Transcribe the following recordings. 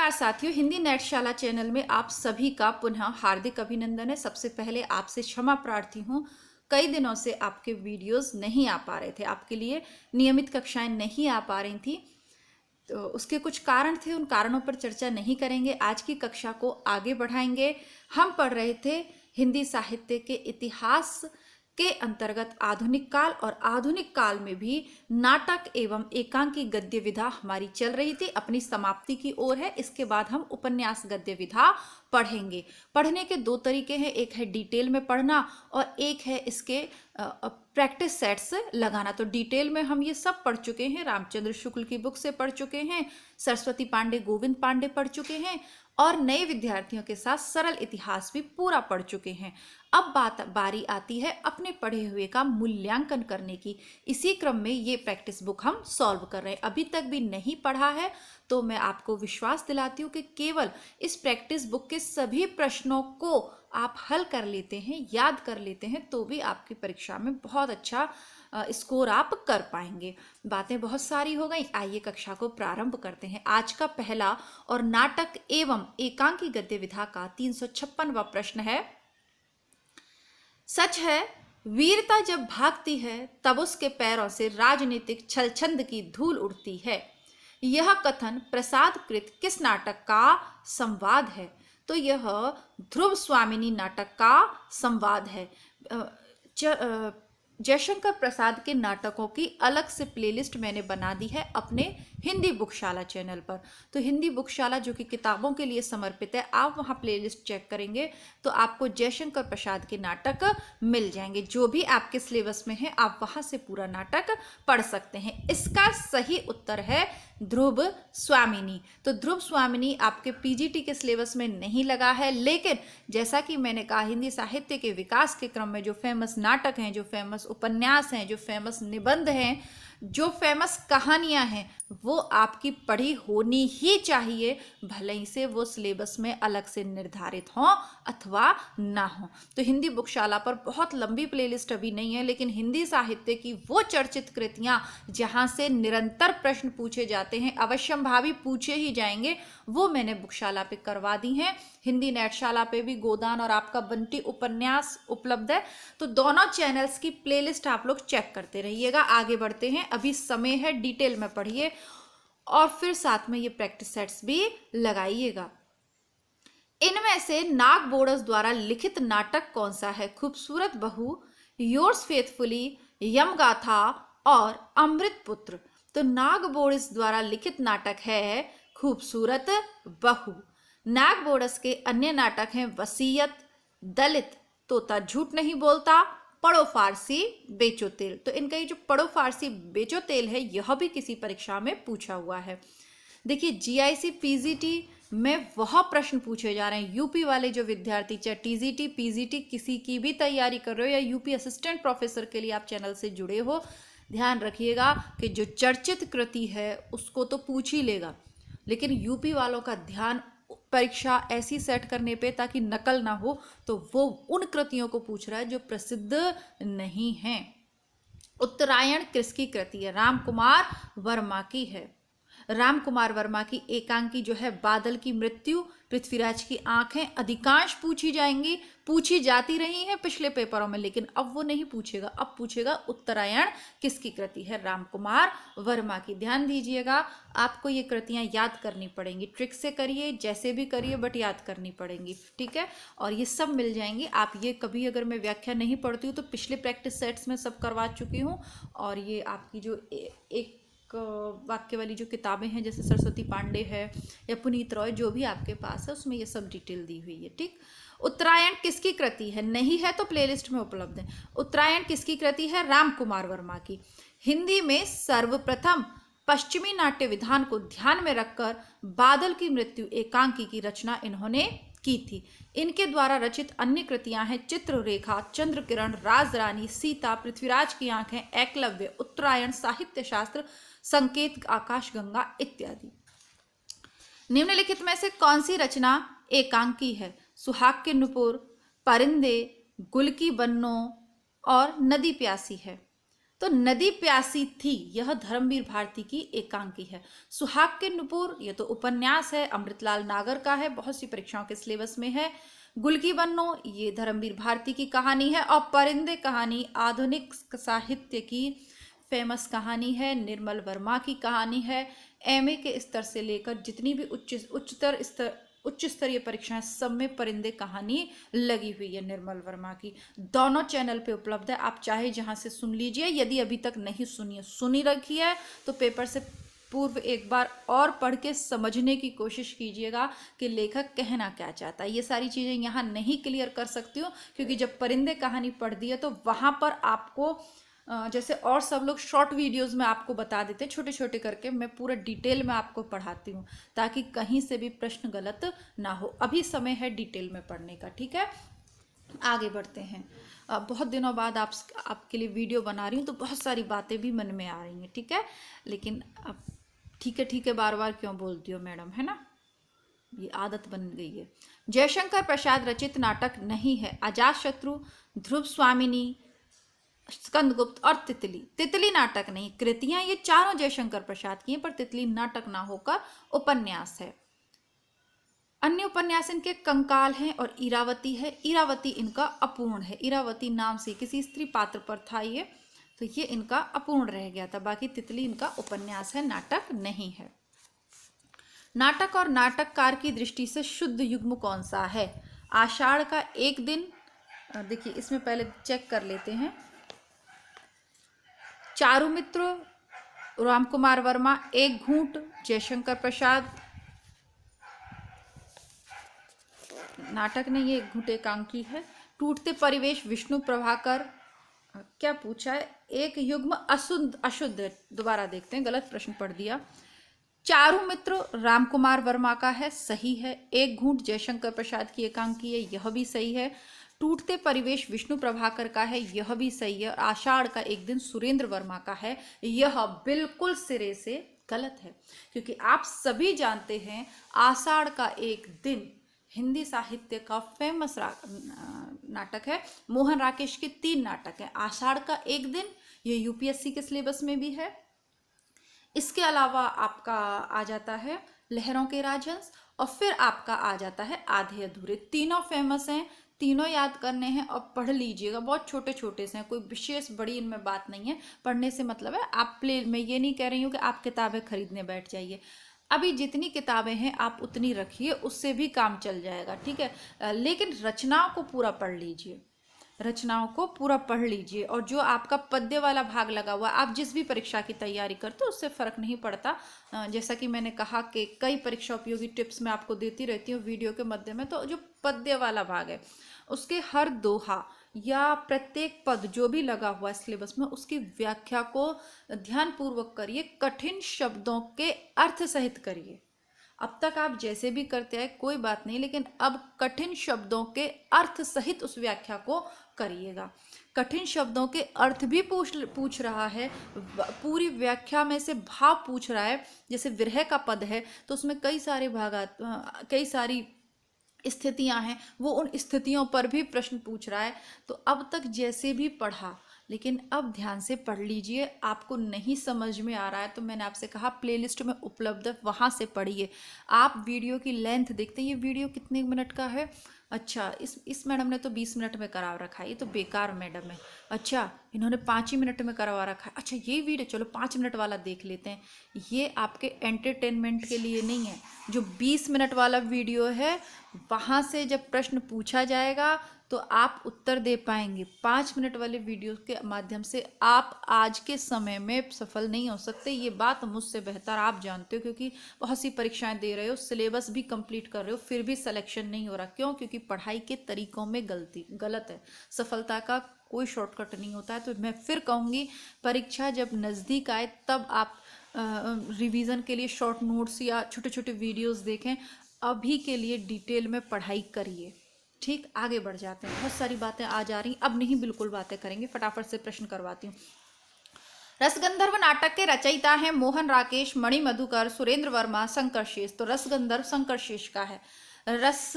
नमस्कार साथियों, हिंदी नेटशाला चैनल में आप सभी का पुनः हार्दिक अभिनंदन है। सबसे पहले आपसे क्षमा प्रार्थी हूँ, कई दिनों से आपके वीडियोस नहीं आ पा रहे थे, आपके लिए नियमित कक्षाएं नहीं आ पा रही थी, तो उसके कुछ कारण थे। उन कारणों पर चर्चा नहीं करेंगे। आज की कक्षा को आगे बढ़ाएंगे। हम पढ़ रहे थे हिंदी साहित्य के इतिहास के अंतर्गत आधुनिक काल, और आधुनिक काल में भी नाटक एवं एकांकी गद्य विधा हमारी चल रही थी, अपनी समाप्ति की ओर है। इसके बाद हम उपन्यास गद्य विधा पढ़ेंगे। पढ़ने के दो तरीके हैं, एक है डिटेल में पढ़ना और एक है इसके प्रैक्टिस सेट्स लगाना। तो डिटेल में हम ये सब पढ़ चुके हैं, रामचंद्र शुक्ल की बुक से पढ़ चुके हैं, सरस्वती पांडे, गोविंद पांडे पढ़ चुके हैं, और नए विद्यार्थियों के साथ सरल इतिहास भी पूरा पढ़ चुके हैं। अब बारी आती है अपने पढ़े हुए का मूल्यांकन करने की। इसी क्रम में ये प्रैक्टिस बुक हम सॉल्व कर रहे हैं। अभी तक भी नहीं पढ़ा है तो मैं आपको विश्वास दिलाती हूँ कि केवल इस प्रैक्टिस बुक के सभी प्रश्नों को आप हल कर लेते हैं, याद कर लेते हैं, तो भी आपकी परीक्षा में बहुत अच्छा स्कोर आप कर पाएंगे। बातें बहुत सारी हो गई, आइए कक्षा को प्रारंभ करते हैं। आज का पहला और नाटक एवं एकांकी गद्य विधा का 356वां प्रश्न है। सच है, वीरता जब भागती है तब उसके पैरों से राजनीतिक छलछंद की धूल उड़ती है। यह कथन प्रसादकृत किस नाटक का संवाद है? तो यह ध्रुव स्वामिनी नाटक का संवाद है। जयशंकर प्रसाद के नाटकों की अलग से प्लेलिस्ट मैंने बना दी है अपने हिंदी बुकशाला चैनल पर। तो हिंदी बुकशाला जो कि किताबों के लिए समर्पित है, आप वहाँ प्लेलिस्ट चेक करेंगे तो आपको जयशंकर प्रसाद के नाटक मिल जाएंगे। जो भी आपके सिलेबस में है आप वहाँ से पूरा नाटक पढ़ सकते हैं। इसका सही उत्तर है ध्रुव स्वामिनी। तो ध्रुव स्वामिनी आपके पीजीटी के सिलेबस में नहीं लगा है, लेकिन जैसा कि मैंने कहा, हिंदी साहित्य के विकास के क्रम में जो फेमस नाटक हैं, जो फेमस उपन्यास हैं, जो फेमस निबंध हैं, जो फेमस कहानियां हैं, वो आपकी पढ़ी होनी ही चाहिए, भले ही से वो सिलेबस में अलग से निर्धारित हों अथवा ना हो। तो हिंदी बुकशाला पर बहुत लंबी प्लेलिस्ट अभी नहीं है, लेकिन हिंदी साहित्य की वो चर्चित कृतियां जहां से निरंतर प्रश्न पूछे जाते हैं, अवश्यंभावी पूछे ही जाएंगे, वो मैंने बुकशाला पे करवा दी हैं। हिंदी नेटशाला पे भी गोदान और आपका बंटी उपन्यास उपलब्ध है। तो दोनों चैनल्स की प्लेलिस्ट आप लोग चेक करते रहिएगा। आगे बढ़ते हैं, अभी समय है, डिटेल में पढ़िए और फिर साथ में ये प्रैक्टिस सेट्स भी लगाइएगा। इनमें से नाग बोरस द्वारा लिखित नाटक कौन सा है? खूबसूरत बहू, योर्स फेथफुली, यमगाथा और अमृत पुत्र। तो नाग बोरस द्वारा लिखित नाटक है खूबसूरत बहू। नाग बोरस के अन्य नाटक हैं वसीयत, दलित, तोता झूठ नहीं बोलता, पढ़ो फारसी, बेचो तेल। तो इनका ये जो पढ़ो फारसी बेचो तेल है, यह भी किसी परीक्षा में पूछा हुआ है। देखिए, जीआईसी पीजीटी में वह प्रश्न पूछे जा रहे हैं। यूपी वाले जो विद्यार्थी, चाहे टीजीटी पीजीटी किसी की भी तैयारी कर रहे हो, या यूपी असिस्टेंट प्रोफेसर के लिए आप चैनल से जुड़े हो, ध्यान रखिएगा कि जो चर्चित कृति है उसको तो पूछ ही लेगा, लेकिन यूपी वालों का ध्यान परीक्षा ऐसी सेट करने पे ताकि नकल ना हो, तो वो उन कृतियों को पूछ रहा है जो प्रसिद्ध नहीं हैं। उत्तरायण किसकी कृति है? राम कुमार वर्मा की है। राम कुमार वर्मा की एकांकी जो है बादल की मृत्यु, पृथ्वीराज की आंखें, अधिकांश पूछी जाएंगी, पूछी जाती रही हैं पिछले पेपरों में, लेकिन अब वो नहीं पूछेगा। अब पूछेगा उत्तरायण किसकी कृति है? राम कुमार वर्मा की। ध्यान दीजिएगा, आपको ये कृतियां याद करनी पड़ेंगी। ट्रिक से करिए, जैसे भी करिए, बट याद करनी पड़ेंगी, ठीक है? और ये सब मिल जाएंगी। आप ये कभी अगर मैं व्याख्या नहीं पढ़ती हूँ तो पिछले प्रैक्टिस सेट्स में सब करवा चुकी हूँ, और ये आपकी जो एक वाक्य वाली जो किताबें हैं, जैसे सरस्वती पांडे है या पुनीत रॉय, जो भी आपके पास है उसमें ये सब डिटेल दी हुई है, ठीक? उत्तरायण किसकी कृति है? नहीं है तो प्लेलिस्ट में उपलब्ध है। उत्तरायण किसकी कृति है? राम कुमार वर्मा की। हिंदी में सर्वप्रथम पश्चिमी नाट्य विधान को ध्यान में रखकर बादल की मृत्यु एकांकी की रचना इन्होंने की थी। इनके द्वारा रचित अन्य कृतियां हैं चित्ररेखा, चंद्रकिरण, राजरानी, सीता, पृथ्वीराज की आंखें, एकलव्य, उत्तरायण, साहित्य शास्त्र, संकेत, आकाशगंगा इत्यादि। निम्नलिखित में से कौन सी रचना एकांकी है? सुहाग के नुपुर, परिंदे, गुल की बन्नो और नदी प्यासी है। तो नदी प्यासी थी, यह धर्मवीर भारती की एकांकी है। सुहाग के नुपुर, ये तो उपन्यास है, अमृतलाल नागर का है, बहुत सी परीक्षाओं के सिलेबस में है। गुल की बन्नो, ये धर्मवीर भारती की कहानी है। और परिंदे कहानी आधुनिक साहित्य की फेमस कहानी है, निर्मल वर्मा की कहानी है। एमए के स्तर से लेकर जितनी भी उच्च स्तरीय परीक्षाएं, सब में परिंदे कहानी लगी हुई है निर्मल वर्मा की। दोनों चैनल पे उपलब्ध है, आप चाहे जहां से सुन लीजिए। यदि अभी तक नहीं सुनी रखी है तो पेपर से पूर्व एक बार और पढ़ के समझने की कोशिश कीजिएगा कि लेखक कहना क्या चाहता है। ये सारी चीज़ें यहाँ नहीं क्लियर कर सकती हूँ, क्योंकि जब परिंदे कहानी पढ़ दी है तो वहाँ पर आपको जैसे और सब लोग शॉर्ट वीडियोस में आपको बता देते हैं छोटे छोटे करके, मैं पूरा डिटेल में आपको पढ़ाती हूँ ताकि कहीं से भी प्रश्न गलत ना हो। अभी समय है डिटेल में पढ़ने का, ठीक है। आगे बढ़ते हैं। बहुत दिनों बाद आपके लिए वीडियो बना रही हूँ तो बहुत सारी बातें भी मन में आ रही हैं, ठीक है। लेकिन अब ठीक है बार बार क्यों बोलती हो मैडम, है ना, ये आदत बन गई है। जयशंकर प्रसाद रचित नाटक नहीं है अजातशत्रु, ध्रुव स्वामिनी, स्कंदगुप्त और तितली नाटक नहीं। कृतियां ये चारों जयशंकर प्रसाद की हैं, पर तितली नाटक ना होकर उपन्यास है। अन्य उपन्यास इनके कंकाल हैं और इरावती है। इरावती इनका अपूर्ण है, इरावती नाम से किसी स्त्री पात्र पर था ये, तो ये इनका अपूर्ण रह गया था। बाकी तितली इनका उपन्यास है, नाटक नहीं है। नाटक और नाटककार की दृष्टि से शुद्ध युग्म कौन सा है? आषाढ़ का एक दिन, देखिए इसमें पहले चेक कर लेते हैं। चारुमित्र, रामकुमार वर्मा, एक घूंट, जयशंकर प्रसाद, नाटक नहीं है, एक घूंट एकांकी है। टूटते परिवेश, विष्णु प्रभाकर। क्या पूछा है? एक युग्म अशुद्ध, दोबारा देखते हैं, गलत प्रश्न पढ़ दिया। चारुमित्र रामकुमार वर्मा का है, सही है। एक घूंट जयशंकर प्रसाद की एकांकी है, यह भी सही है। टूटते परिवेश विष्णु प्रभाकर का है, यह भी सही है। आषाढ़ का एक दिन सुरेंद्र वर्मा का है, यह बिल्कुल सिरे से गलत है, क्योंकि आप सभी जानते हैं आषाढ़ का एक दिन हिंदी साहित्य का फेमस नाटक है। मोहन राकेश के 3 नाटक हैं। आषाढ़ का एक दिन, ये यूपीएससी के सिलेबस में भी है। इसके अलावा आपका आ जाता है लहरों के राजहंस, और फिर आपका आ जाता है आधे अधूरे। तीनों फेमस हैं, तीनों याद करने हैं और पढ़ लीजिएगा। बहुत छोटे छोटे से हैं, कोई विशेष बड़ी इनमें बात नहीं है। पढ़ने से मतलब है आप मैं ये नहीं कह रही हूँ कि आप किताबें खरीदने बैठ जाइए। अभी जितनी किताबें हैं आप उतनी रखिए, उससे भी काम चल जाएगा, ठीक है। लेकिन रचनाओं को पूरा पढ़ लीजिए, रचनाओं को पूरा पढ़ लीजिए। और जो आपका पद्य वाला भाग लगा हुआ, आप जिस भी परीक्षा की तैयारी करते हो उससे फ़र्क नहीं पड़ता। जैसा कि मैंने कहा कि कई परीक्षा उपयोगी टिप्स मैं आपको देती रहती हूँ वीडियो के मध्य में, तो जो पद्य वाला भाग है उसके हर दोहा या प्रत्येक पद जो भी लगा हुआ है सिलेबस में, उसकी व्याख्या को ध्यानपूर्वक करिए, कठिन शब्दों के अर्थ सहित करिए। अब तक आप जैसे भी करते आए कोई बात नहीं, लेकिन अब कठिन शब्दों के अर्थ सहित उस व्याख्या को करिएगा। कठिन शब्दों के अर्थ भी पूछ रहा है, पूरी व्याख्या में से भाव पूछ रहा है। जैसे विरह का पद है तो उसमें कई सारी स्थितियां हैं, वो उन स्थितियों पर भी प्रश्न पूछ रहा है। तो अब तक जैसे भी पढ़ा, लेकिन अब ध्यान से पढ़ लीजिए। आपको नहीं समझ में आ रहा है तो मैंने आपसे कहा प्लेलिस्ट में उपलब्ध है, वहाँ से पढ़िए। आप वीडियो की लेंथ देखते हैं, ये वीडियो कितने मिनट का है? अच्छा, इस मैडम ने तो 20 मिनट में करा रखा है, ये तो बेकार मैडम है। अच्छा, इन्होंने 5 ही मिनट में करवा रखा है। अच्छा, ये वीडियो चलो 5 मिनट वाला देख लेते हैं। ये आपके एंटरटेनमेंट के लिए नहीं है। जो 20 मिनट वाला वीडियो है वहाँ से जब प्रश्न पूछा जाएगा तो आप उत्तर दे पाएंगे। 5 मिनट वाले वीडियो के माध्यम से आप आज के समय में सफल नहीं हो सकते। ये बात मुझसे बेहतर आप जानते हो, क्योंकि बहुत सी परीक्षाएं दे रहे हो, सिलेबस भी कंप्लीट कर रहे हो, फिर भी सिलेक्शन नहीं हो रहा। क्यों? क्योंकि पढ़ाई के तरीकों में गलत है। सफलता का कोई शॉर्टकट नहीं होता है। तो मैं फिर कहूँगी, परीक्षा जब नज़दीक आए तब आप रिवीजन के लिए शॉर्ट नोट्स या छोटे छोटे वीडियोस देखें। अभी के लिए डिटेल में पढ़ाई करिए। ठीक, आगे बढ़ जाते हैं। बहुत सारी बातें आ जा रही, अब नहीं बिल्कुल बातें करेंगे, फटाफट से प्रश्न करवाती हूँ। रसगंधर्व नाटक के रचयिता हैं मोहन राकेश, मणि मधुकर, सुरेंद्र वर्मा, शंकर शेष। तो रसगंधर्व शंकर शेष का है। रस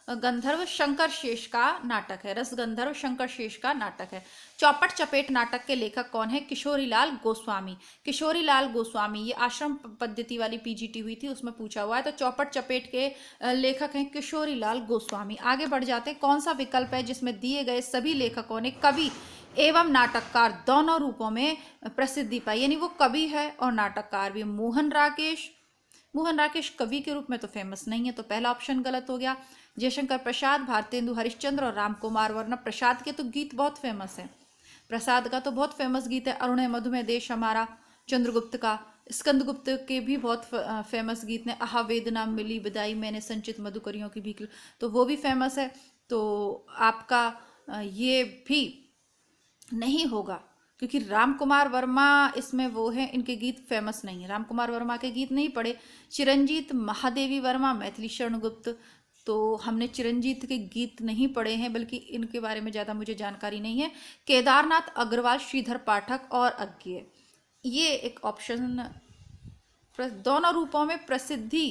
गंधर्व शंकर शेष का नाटक है, रस गंधर्व शंकर शेष का नाटक है। चौपट चपेट नाटक के लेखक कौन है? किशोरी लाल गोस्वामी। किशोरी लाल गोस्वामी, ये आश्रम पद्धति वाली पीजीटी हुई थी उसमें पूछा हुआ है। तो चौपट चपेट के लेखक हैं किशोरी लाल गोस्वामी। आगे बढ़ जाते हैं, कौन सा विकल्प है जिसमें दिए गए सभी लेखकों ने कवि एवं नाटककार दोनों रूपों में प्रसिद्धि पाई, यानी वो कवि है और नाटककार भी। मोहन राकेश, मोहन राकेश कवि के रूप में तो फेमस नहीं है, तो पहला ऑप्शन गलत हो गया। जयशंकर प्रसाद, भारतेंदु हरिश्चंद्र और राम कुमार वर्मा। प्रसाद के तो गीत बहुत फेमस है, प्रसाद का तो बहुत फेमस गीत है, अरुण मधुमेह देश हमारा। चंद्रगुप्त का, स्कंदगुप्त के भी बहुत फेमस गीत ने, आहा वेदना मिली विदाई मैंने संचित मधुकरियों की भी, तो वो भी फेमस है। तो आपका ये भी नहीं होगा, क्योंकि राम कुमार वर्मा इसमें वो है, इनके गीत फेमस नहीं है, राम कुमार वर्मा के गीत नहीं पढ़े। चिरंजीत, महादेवी वर्मा, मैथिली शरण गुप्त, तो हमने चिरंजीत के गीत नहीं पढ़े हैं, बल्कि इनके बारे में ज़्यादा मुझे जानकारी नहीं है। केदारनाथ अग्रवाल, श्रीधर पाठक और अज्ञेय, ये एक ऑप्शन दोनों रूपों में प्रसिद्धि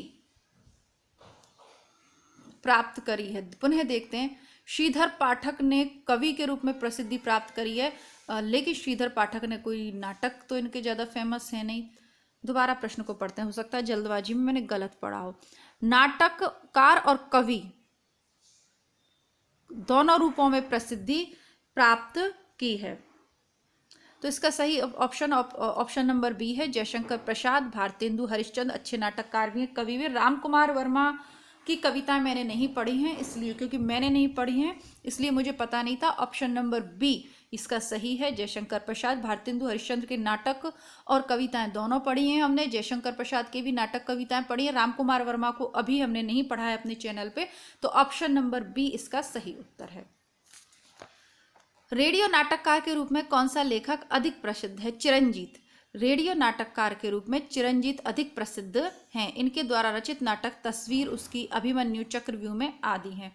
प्राप्त करी है। पुनः देखते हैं, श्रीधर पाठक ने कवि के रूप में प्रसिद्धि प्राप्त करी है, लेकिन श्रीधर पाठक ने कोई नाटक तो इनके ज़्यादा फेमस है नहीं। दोबारा प्रश्न को पढ़ते हैं, हो सकता है जल्दबाजी में मैंने गलत पढ़ा हो। नाटककार और कवि दोनों रूपों में प्रसिद्धि प्राप्त की है, तो इसका सही ऑप्शन नंबर बी है, जयशंकर प्रसाद, भारतेंदु हरिश्चंद्र अच्छे नाटककार भी हैं, कवि भी। राम कुमार वर्मा की कविताएं मैंने नहीं पढ़ी हैं, इसलिए क्योंकि मैंने नहीं पढ़ी हैं इसलिए मुझे पता नहीं था। ऑप्शन नंबर बी इसका सही है, जयशंकर प्रसाद। भारतेंदु हरिश्चंद्र के नाटक और कविताएं दोनों पढ़ी हैं हमने, जयशंकर प्रसाद के भी नाटक कविताएं पढ़ी हैं। राम कुमार वर्मा को अभी हमने नहीं पढ़ा है अपने चैनल पे, तो ऑप्शन नंबर बी इसका सही उत्तर है। रेडियो नाटककार के रूप में कौन सा लेखक अधिक प्रसिद्ध है? चिरंजीत। रेडियो नाटककार के रूप में चिरंजीत अधिक प्रसिद्ध हैं, इनके द्वारा रचित नाटक तस्वीर, उसकी, अभिमन्यु, चक्रव्यूह में आदि हैं।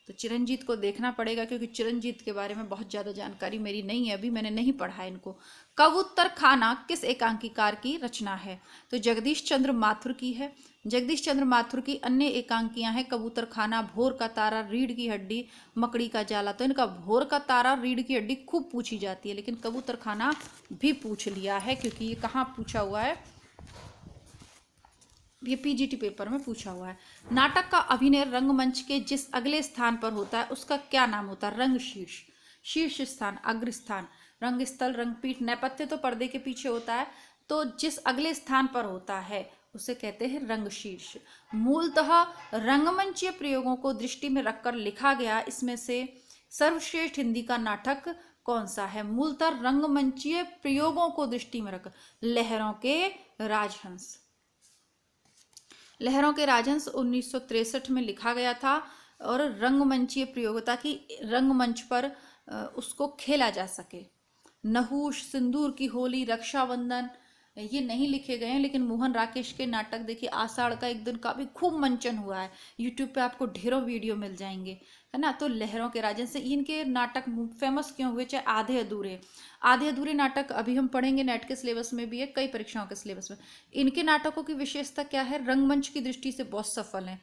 तो चिरंजीत को देखना पड़ेगा, क्योंकि चिरंजीत के बारे में बहुत ज़्यादा जानकारी मेरी नहीं है, अभी मैंने नहीं पढ़ा है इनको। कबूतर खाना किस एकांकीकार की रचना है? तो जगदीश चंद्र माथुर की है। जगदीश चंद्र माथुर की अन्य एकांकियां हैं कबूतर खाना, भोर का तारा, रीढ़ की हड्डी, मकड़ी का जाला। तो इनका भोर का तारा, रीढ़ की हड्डी खूब पूछी जाती है, लेकिन कबूतर खाना भी पूछ लिया है, क्योंकि ये कहाँ पूछा हुआ है, ये पीजीटी पेपर में पूछा हुआ है। नाटक का अभिनय रंगमंच के जिस अगले स्थान पर होता है उसका क्या नाम होता है? रंग शीर्ष, शीर्ष स्थान, अग्रस्थान। रंगस्थल, रंगपीठ, नेपथ्य तो पर्दे के पीछे होता है, तो जिस अगले स्थान पर होता है उसे कहते हैं रंग शीर्ष। मूलतः रंगमंचीय प्रयोगों को दृष्टि में रखकर लिखा गया इसमें से सर्वश्रेष्ठ हिंदी का नाटक कौन सा है? मूलतः रंगमंचीय प्रयोगों को दृष्टि में रखकर लहरों के राजहंस। लहरों के राजहंस 1963 में लिखा गया था, और रंगमंचीय प्रयोगिता की रंगमंच पर उसको खेला जा सके। नहुष, सिंदूर की होली, रक्षाबंधन, ये नहीं लिखे गए हैं, लेकिन मोहन राकेश के नाटक देखिए, आषाढ़ का एक दिन का भी खूब मंचन हुआ है, यूट्यूब पे आपको ढेरों वीडियो मिल जाएंगे, है ना। तो लहरों के राजन से इनके नाटक फेमस क्यों हुए? चाहे आधे अधूरे, आधे अधूरे नाटक अभी हम पढ़ेंगे, नेट के सिलेबस में भी है, कई परीक्षाओं के सिलेबस में। इनके नाटकों की विशेषता क्या है? रंगमंच की दृष्टि से बहुत सफल हैं।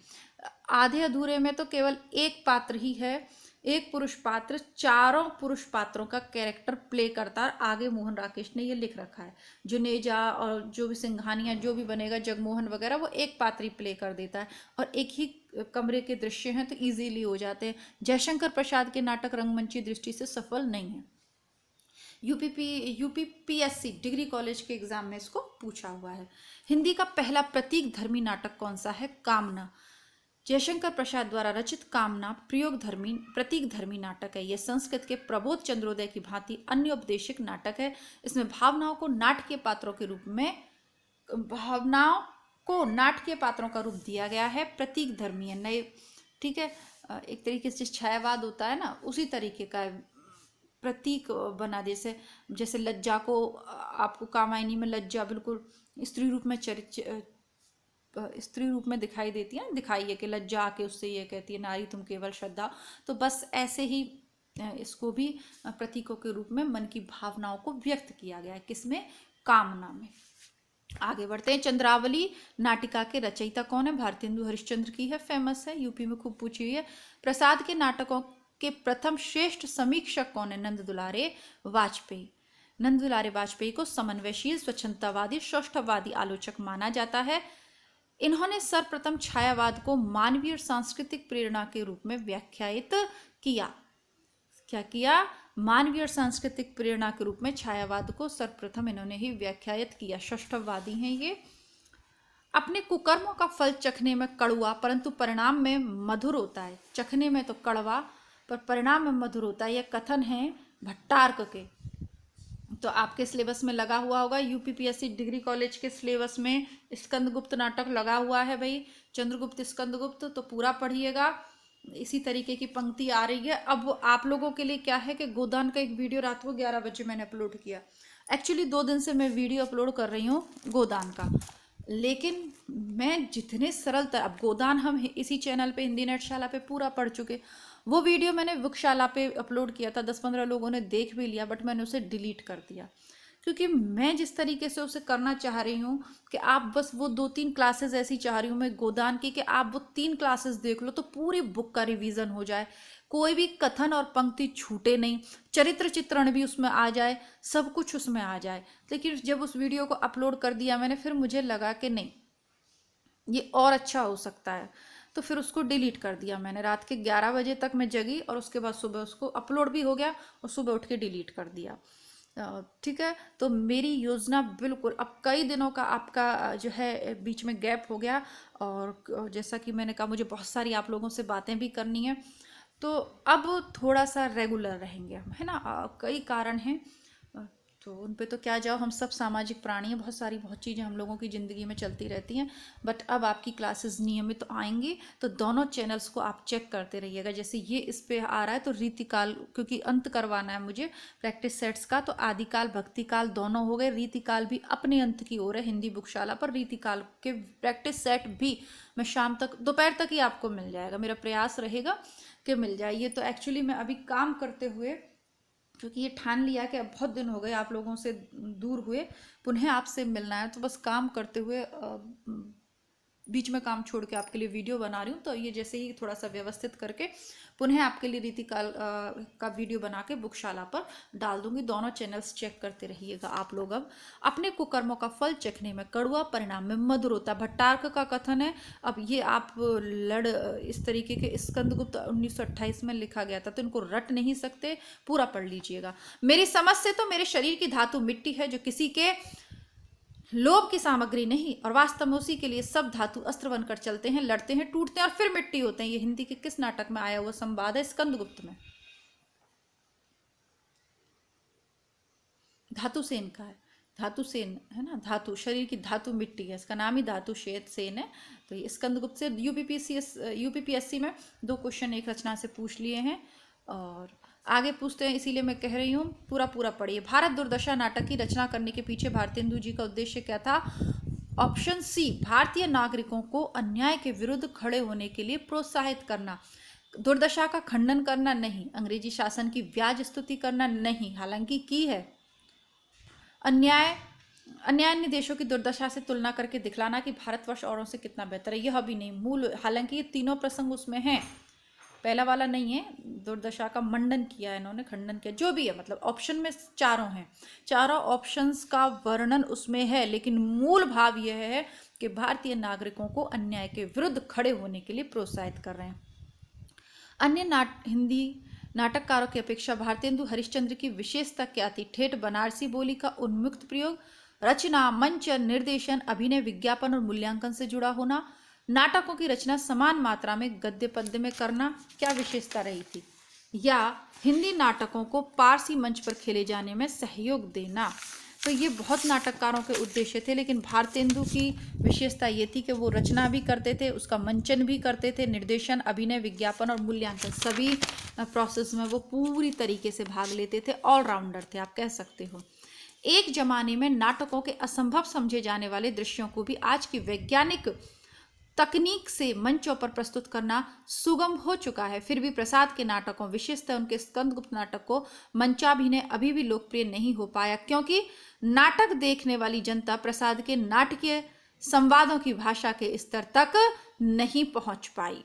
आधे अधूरे में तो केवल एक पात्र ही है, एक पुरुष पात्र चारों पुरुष पात्रों का कैरेक्टर प्ले करता है। आगे मोहन राकेश ने ये लिख रखा है, जुनेजा और जो भी सिंघानिया जो भी बनेगा, जगमोहन वगैरह, वो एक पात्र ही प्ले कर देता है, और एक ही कमरे के दृश्य हैं तो इजीली हो जाते हैं। जयशंकर प्रसाद के नाटक रंगमंची दृष्टि से सफल नहीं है। यूपीपीएससी डिग्री कॉलेज के एग्जाम में इसको पूछा हुआ है। हिंदी का पहला प्रतीक धर्मी नाटक कौन सा है? कामना। जयशंकर प्रसाद द्वारा रचित कामना प्रतीक धर्मी नाटक है। यह संस्कृत के प्रबोध चंद्रोदय की भांति अन्य उपदेशिक नाटक है। इसमें भावनाओं को नाटकीय पात्रों का रूप दिया गया है। प्रतीक धर्मी है, नए, ठीक है, एक तरीके से छायावाद होता है ना, उसी तरीके का प्रतीक बना दे। जैसे लज्जा को आपको कामायनी में लज्जा बिल्कुल स्त्री रूप में दिखाई देती है, दिखाई है कि लज्जा आके उससे ये कहती है, नारी तुम केवल श्रद्धा। तो बस ऐसे ही इसको भी प्रतीकों के रूप में मन की भावनाओं को व्यक्त किया गया है। किसमें? कामना में। आगे बढ़ते हैं। चंद्रावली नाटिका के रचयिता कौन है? भारतेंदु हरिश्चंद्र की है, फेमस है, यूपी में खूब पूछी हुई है। प्रसाद के नाटकों के प्रथम श्रेष्ठ समीक्षक कौन है? नंद दुलारे वाजपेयी। नंद दुलारे वाजपेयी को समन्वयशील, स्वच्छंदतावादी, सौष्ठववादी आलोचक माना जाता है। इन्होंने सर्वप्रथम छायावाद को मानवीय और सांस्कृतिक प्रेरणा के रूप में व्याख्यायित किया। क्या किया? मानवीय और सांस्कृतिक प्रेरणा के रूप में छायावाद को सर्वप्रथम इन्होंने ही व्याख्यायित किया। सौष्ठववादी हैं ये। अपने कुकर्मों का फल चखने में कड़वा परंतु परिणाम में मधुर होता है। चखने में तो कड़वा पर परिणाम में मधुर होता है, यह कथन है भट्टार्क के। तो आपके सिलेबस में लगा हुआ होगा, यूपीपीएससी डिग्री कॉलेज के सिलेबस में स्कंदगुप्त नाटक लगा हुआ है भाई, चंद्रगुप्त स्कंदगुप्त, तो पूरा पढ़िएगा। इसी तरीके की पंक्ति आ रही है। अब आप लोगों के लिए क्या है कि गोदान का एक वीडियो रात को 11 बजे मैंने अपलोड किया। एक्चुअली 2 दिन से मैं वीडियो अपलोड कर रही हूँ गोदान का, लेकिन मैं जितने सरलता, अब गोदान हम इसी चैनल पे हिंदी नेटशाला पे पूरा पढ़ चुके। वो वीडियो मैंने बुकशाला पे अपलोड किया था, 10-15 लोगों ने देख भी लिया, बट मैंने उसे डिलीट कर दिया क्योंकि मैं जिस तरीके से उसे करना चाह रही हूँ कि आप बस वो 2-3 क्लासेस ऐसी चाह रही हूँ मैं गोदान की कि आप वो 3 क्लासेस देख लो तो पूरी बुक का रिवीजन हो जाए, कोई भी कथन और पंक्ति छूटे नहीं, चरित्र चित्रण भी उसमें आ जाए, सब कुछ उसमें आ जाए। लेकिन जब उस वीडियो को अपलोड कर दिया मैंने, फिर मुझे लगा कि नहीं ये और अच्छा हो सकता है, तो फिर उसको डिलीट कर दिया मैंने। रात के 11 बजे तक मैं जगी और उसके बाद सुबह उसको अपलोड भी हो गया और सुबह उठ के डिलीट कर दिया। ठीक है, तो मेरी योजना बिल्कुल, अब कई दिनों का आपका जो है बीच में गैप हो गया, और जैसा कि मैंने कहा मुझे बहुत सारी आप लोगों से बातें भी करनी है, तो अब थोड़ा सा रेगुलर रहेंगे हम, है ना। कई कारण हैं, तो उन पे तो क्या जाओ, हम सब सामाजिक प्राणी हैं, बहुत चीज़ें हम लोगों की ज़िंदगी में चलती रहती हैं। बट अब आपकी क्लासेस नियमित तो आएंगी, तो दोनों चैनल्स को आप चेक करते रहिएगा। जैसे ये इस पे आ रहा है तो रीतिकाल, क्योंकि अंत करवाना है मुझे प्रैक्टिस सेट्स का, तो आदिकाल भक्तिकाल दोनों हो गए, रीतिकाल भी अपने अंत की ओर है हिंदी बुकशाला पर। रीतिकाल के प्रैक्टिस सेट भी मैं शाम तक, दोपहर तक ही आपको मिल जाएगा, मेरा प्रयास रहेगा कि मिल जाए। ये तो एक्चुअली मैं अभी काम करते हुए, क्योंकि ये ठान लिया कि अब बहुत दिन हो गए आप लोगों से दूर हुए, पुनः आपसे मिलना है, तो बस काम करते हुए बीच में काम छोड़ के आपके लिए वीडियो बना रही हूँ। तो ये जैसे ही थोड़ा सा व्यवस्थित करके पुनः आपके लिए रीतिकाल का वीडियो बना के बुकशाला पर डाल दूंगी। दोनों चैनल्स चेक करते रहिएगा आप लोग। अब अपने कुकर्मों का फल चखने में कड़वा, परिणाम में मधुर होता, भट्टार्क का कथन है। अब ये आप इस तरीके के स्कंदगुप्त 1928 में लिखा गया था, तो इनको रट नहीं सकते, पूरा पढ़ लीजिएगा। मेरी समझ से तो मेरे शरीर की धातु मिट्टी है, जो किसी के लोभ की सामग्री नहीं, और वास्तव में उसी के लिए सब धातु अस्त्र बनकर चलते हैं, लड़ते हैं, टूटते हैं और फिर मिट्टी होते हैं। ये हिंदी के किस नाटक में आया हुआ संवाद है? स्कंदगुप्त में। धातु सेन का है, धातु सेन है ना, धातु, शरीर की धातु मिट्टी है, इसका नाम ही धातु सेन है। तो ये स्कंदगुप्त से यूपीपीएससी में 2 क्वेश्चन एक रचना से पूछ लिए हैं, और आगे पूछते हैं, इसीलिए मैं कह रही हूँ पूरा पढ़िए। भारत दुर्दशा नाटक की रचना करने के पीछे भारतेंदु जी का उद्देश्य क्या था? ऑप्शन सी, भारतीय नागरिकों को अन्याय के विरुद्ध खड़े होने के लिए प्रोत्साहित करना। दुर्दशा का खंडन करना नहीं, अंग्रेजी शासन की व्याज स्तुति करना नहीं, हालांकि की है। अन्य देशों की दुर्दशा से तुलना करके दिखलाना कि भारतवर्ष औरों से कितना बेहतर है, यह भी नहीं। मूल, हालांकि ये तीनों प्रसंग उसमें हैं, पहला वाला नहीं है, दुर्दशा का मंडन किया है इन्होंने, खंडन किया, जो भी है, मतलब ऑप्शन में चारों हैं, चारों ऑप्शंस का वर्णन उसमें है, लेकिन मूल भाव यह है कि भारतीय नागरिकों को अन्याय के विरुद्ध खड़े होने के लिए प्रोत्साहित कर रहे हैं। अन्य हिंदी नाटककारों की अपेक्षा भारतेंदु हरिश्चंद्र की विशेषता क्या थी? ठेठ बनारसी बोली का उन्मुक्त प्रयोग, रचना, मंच, निर्देशन, अभिनय, विज्ञापन और मूल्यांकन से जुड़ा होना, नाटकों की रचना समान मात्रा में गद्य पद्य में करना, क्या विशेषता रही थी? या हिंदी नाटकों को पारसी मंच पर खेले जाने में सहयोग देना। तो ये बहुत नाटककारों के उद्देश्य थे, लेकिन भारतेंदु की विशेषता ये थी कि वो रचना भी करते थे, उसका मंचन भी करते थे, निर्देशन, अभिनय, विज्ञापन और मूल्यांकन सभी प्रोसेस में वो पूरी तरीके से भाग लेते थे, ऑलराउंडर थे आप कह सकते हो। एक जमाने में नाटकों के असंभव समझे जाने वाले दृश्यों को भी आज की वैज्ञानिक तकनीक से मंचों पर प्रस्तुत करना सुगम हो चुका है। फिर भी प्रसाद के नाटकों, विशेषतः उनके स्कंदगुप्त नाटक को मंचाभिनय अभी भी लोकप्रिय नहीं हो पाया, क्योंकि नाटक देखने वाली जनता प्रसाद के नाटकीय संवादों की भाषा के स्तर तक नहीं पहुंच पाई।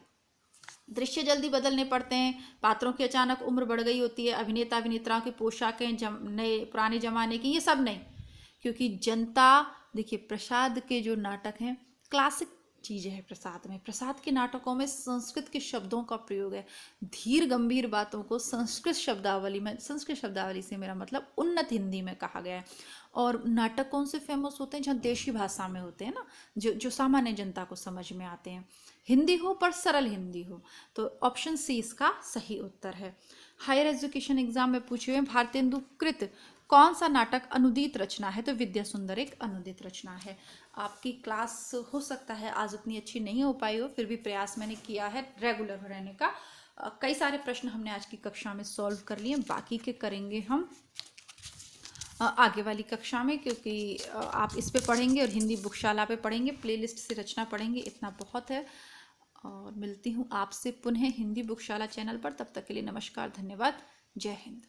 दृश्य जल्दी बदलने पड़ते हैं, पात्रों की अचानक उम्र बढ़ गई होती है, अभिनेता अभिनेत्राओं की पोशाकें नए पुराने जमाने की, ये सब नहीं, क्योंकि जनता, देखिए प्रसाद के जो नाटक हैं क्लासिक चीज़ है। प्रसाद के नाटकों में संस्कृत के शब्दों का प्रयोग है। धीर गंभीर बातों को संस्कृत शब्दावली से मेरा मतलब उन्नत हिंदी में कहा गया है। और नाटक कौन से फेमस होते हैं? जहाँ देशी भाषा में होते हैं ना, जो सामान्य जनता को समझ में आते हैं। हिंदी हो पर सरल हिंदी हो। तो ऑप्शन सी इसका सही उत्तर है। हायर एजुकेशन एग्जाम में पूछे हुए भारतेंदु कृत कौन सा नाटक अनुदित रचना है? तो विद्या सुंदर एक अनुदित रचना है। आपकी क्लास हो सकता है आज उतनी अच्छी नहीं हो पाई हो, फिर भी प्रयास मैंने किया है रेगुलर रहने का। कई सारे प्रश्न हमने आज की कक्षा में सॉल्व कर लिए, बाकी के करेंगे हम आगे वाली कक्षा में, क्योंकि आप इस पे पढ़ेंगे और हिंदी बुकशाला पे पढ़ेंगे, प्लेलिस्ट से रचना पढ़ेंगे, इतना बहुत है। और मिलती हूँ आपसे पुनः हिंदी बुकशाला चैनल पर। तब तक के लिए नमस्कार, धन्यवाद, जय हिंद।